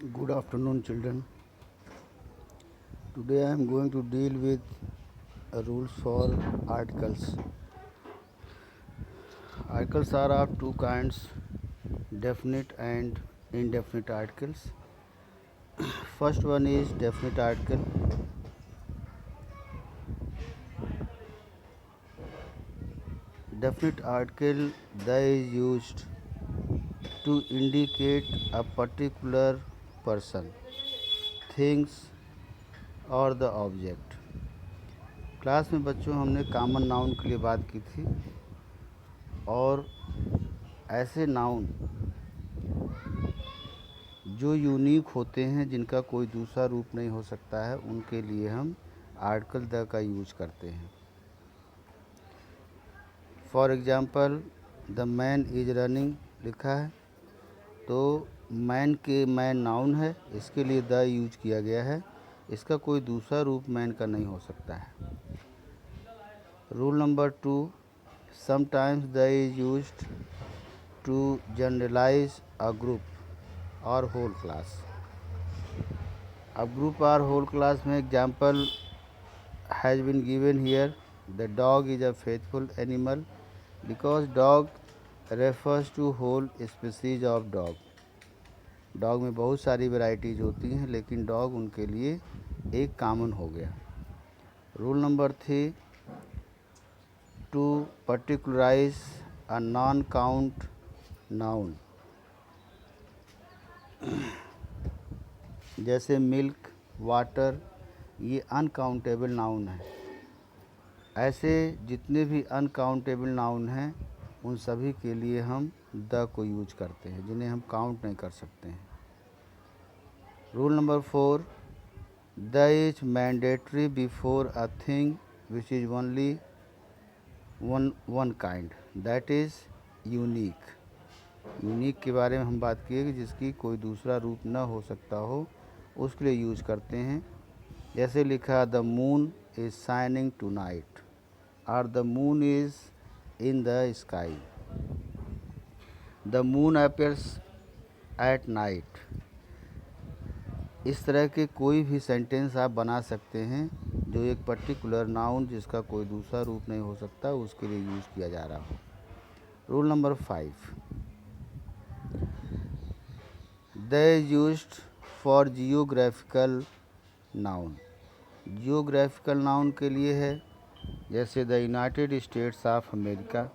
Good afternoon, children. Today I am going to deal with rules for articles. Articles are of two kinds, definite and indefinite articles. First one is definite article. Definite article that is used to indicate a particular person, things or the object. Class में बच्चों हमने common noun के लिए बात की थी और ऐसे नाउन जो यूनिक होते हैं, जिनका कोई दूसरा रूप नहीं हो सकता है, उनके लिए हम आर्टिकल द का यूज करते हैं। For example, the man is running लिखा है तो मैन नाउन है, इसके लिए द यूज किया गया है। इसका कोई दूसरा रूप मैन का नहीं हो सकता है। Rule number 2, sometimes the is used to generalize a group और होल क्लास। अब ग्रुप और होल क्लास में example has been given here, the dog is a faithful animal because dog refers to whole species of dog. Dog में बहुत सारी varieties होती हैं, लेकिन डॉग उनके लिए एक कॉमन हो गया। Rule number 3, to particularise a non count noun, जैसे मिल्क, वाटर, ये अनकाउंटेबल नाउन है। ऐसे जितने भी अनकाउंटेबल नाउन हैं, उन सभी के लिए हम द को यूज करते हैं, जिन्हें हम काउंट नहीं कर सकते हैं। Rule number 4, the is mandatory before a thing which is only one kind, that is unique. Unique के बारे में हम बात किए कि जिसकी कोई दूसरा रूप न हो सकता हो, उसके लिए यूज करते हैं। जैसे लिखा, the moon is shining tonight और the moon is in the sky. The moon appears at night. इस तरह के कोई भी सेंटेंस आप बना सकते हैं जो एक पर्टिकुलर नाउन जिसका कोई दूसरा रूप नहीं हो सकता, उसके लिए यूज़ किया जा रहा हो। Rule number 5, the is used for geographical noun. Geographical noun के लिए है, जैसे the United States of America,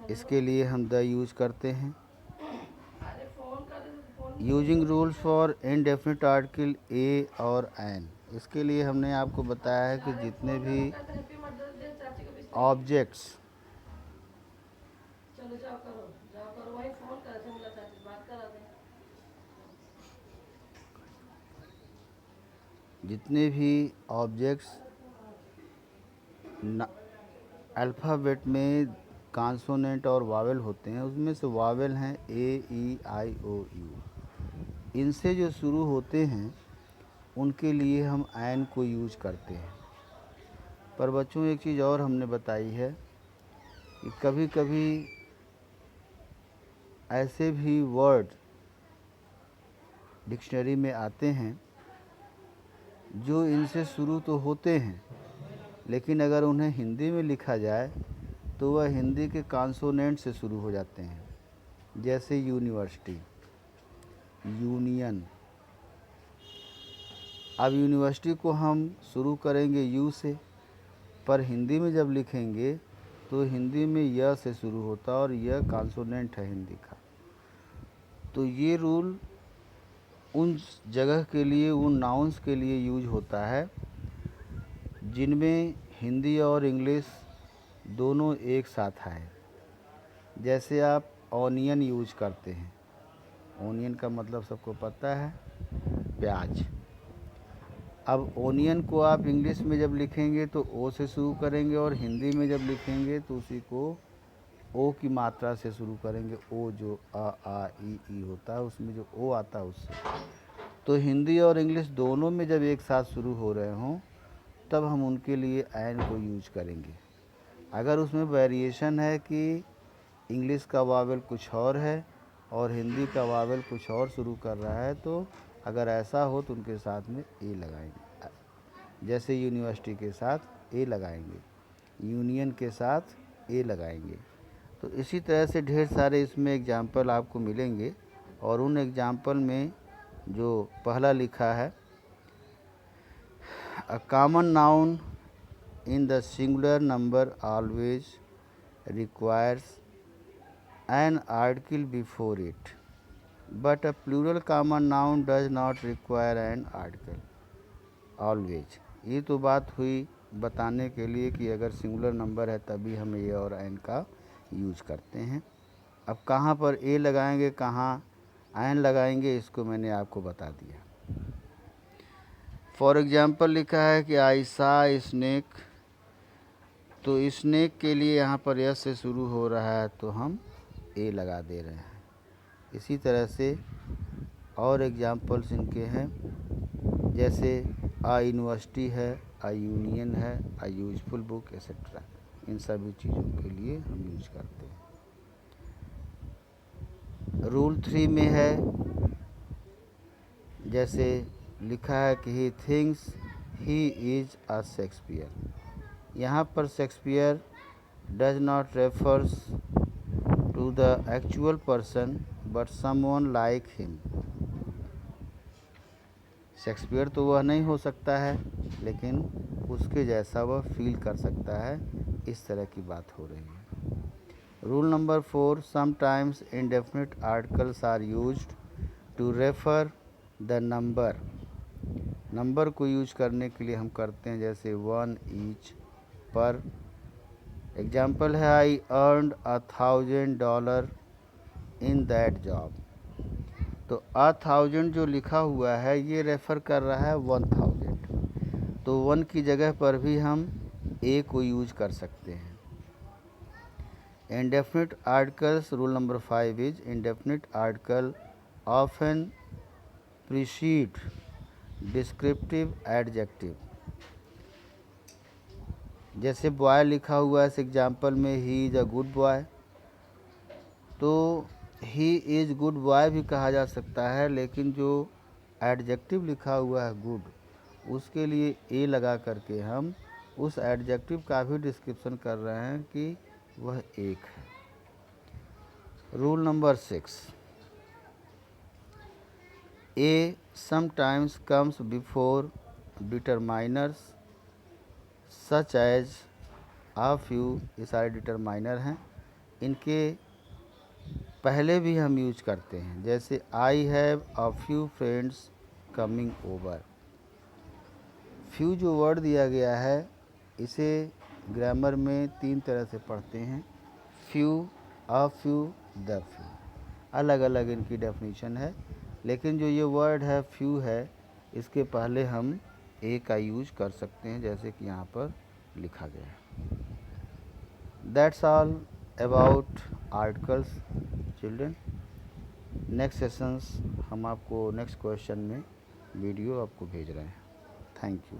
इसके लिए हम द यूज करते हैं। Using rules for indefinite article a और एन, इसके लिए हमने आपको बताया है कि जितने भी ऑब्जेक्ट्स अल्फ़ाबेट में कॉन्सोनेंट और वावेल होते हैं, उसमें से वावेल हैं ए, ई, आई, ओ, यू। इनसे जो शुरू होते हैं उनके लिए हम एन को यूज करते हैं। पर बच्चों, एक चीज़ और हमने बताई है कि कभी कभी ऐसे भी वर्ड डिक्शनरी में आते हैं जो इनसे शुरू तो होते हैं, लेकिन अगर उन्हें हिंदी में लिखा जाए तो वह हिंदी के कॉन्सोनेंट से शुरू हो जाते हैं। जैसे यूनिवर्सिटी, यूनियन। अब यूनिवर्सिटी को हम शुरू करेंगे यू से, पर हिंदी में जब लिखेंगे तो हिंदी में य से शुरू होता और यह कॉन्सोनेंट है हिंदी का। तो ये रूल उन जगह के लिए, उन नाउन्स के लिए यूज होता है जिनमें हिंदी और इंग्लिश दोनों एक साथ आए। जैसे आप ऑनियन यूज करते हैं, ऑनियन का मतलब सबको पता है, प्याज। अब ओनियन को आप इंग्लिश में जब लिखेंगे तो ओ से शुरू करेंगे और हिंदी में जब लिखेंगे तो उसी को ओ की मात्रा से शुरू करेंगे। ओ जो आ ई होता है, उसमें जो ओ आता है उससे। तो हिंदी और इंग्लिश दोनों में जब एक साथ शुरू हो रहे हों, तब हम उनके लिए एन को यूज करेंगे। अगर उसमें वेरिएशन है कि इंग्लिश का वावेल कुछ और है और हिंदी का वावल कुछ और शुरू कर रहा है, तो अगर ऐसा हो तो उनके साथ में ए लगाएंगे। जैसे यूनिवर्सिटी के साथ ए लगाएंगे, यूनियन के साथ ए लगाएंगे। तो इसी तरह से ढेर सारे इसमें एग्जाम्पल आपको मिलेंगे। और उन एग्जाम्पल में जो पहला लिखा है, a common noun in the singular number always requires an article before it, but a plural common noun does not require an article always। ये तो बात हुई बताने के लिए कि अगर सिंगुलर नंबर है तभी हम ए और एन का यूज करते हैं। अब कहाँ पर ए लगाएंगे, कहाँ एन लगाएंगे, इसको मैंने आपको बता दिया। फॉर एग्जाम्पल लिखा है कि आई सा स्नेक, तो स्नेक के लिए यहाँ पर यस से शुरू हो रहा है तो हम ए लगा दे रहे हैं। इसी तरह से और एग्जाम्पल्स इनके हैं, जैसे आ यूनिवर्सिटी है, आ यूनियन है, आ यूजफुल बुक एक्सेट्रा। इन सभी चीज़ों के लिए हम यूज करते हैं। रूल 3 में है, जैसे लिखा है कि he thinks he is a Shakespeare. यहाँ पर Shakespeare does not refers to the actual person but someone like him. Shakespeare तो वह नहीं हो सकता है, लेकिन उसके जैसा वह फील कर सकता है। इस तरह की बात हो रही है। Rule number 4, sometimes indefinite articles are used to refer the number. Number को यूज करने के लिए हम करते हैं, जैसे वन, ईच, पर। एग्जाम्पल है, आई अर्नड $1,000 इन दैट जॉब। तो 1000 जो लिखा हुआ है ये रेफ़र कर रहा है 1000, तो 1 की जगह पर भी हम ए को यूज कर सकते हैं। Indefinite articles, rule number 5 is indefinite article often preceded descriptive adjective. जैसे बॉय लिखा हुआ है इस एग्जाम्पल में, he is a good boy, तो ही इज़ गुड बॉय भी कहा जा सकता है, लेकिन जो एडजेक्टिव लिखा हुआ है गुड, उसके लिए ए लगा करके हम उस एडजेक्टिव का भी डिस्क्रिप्शन कर रहे हैं कि वह एक है। Rule number 6, a sometimes comes before determiners such as a few. ये सारे डिटरमाइनर हैं, इनके पहले भी हम यूज करते हैं। जैसे I have a few friends coming over. Few जो वर्ड दिया गया है, इसे ग्रामर में 3 तरह से पढ़ते हैं, few, a few, the few. अलग अलग इनकी डेफिनेशन है, लेकिन जो ये वर्ड है फ्यू है, इसके पहले हम ए का यूज कर सकते हैं, जैसे कि यहाँ पर लिखा गया है। That's all about articles children. Next sessions हम आपको नेक्स्ट क्वेश्चन में वीडियो आपको भेज रहे हैं। Thank you.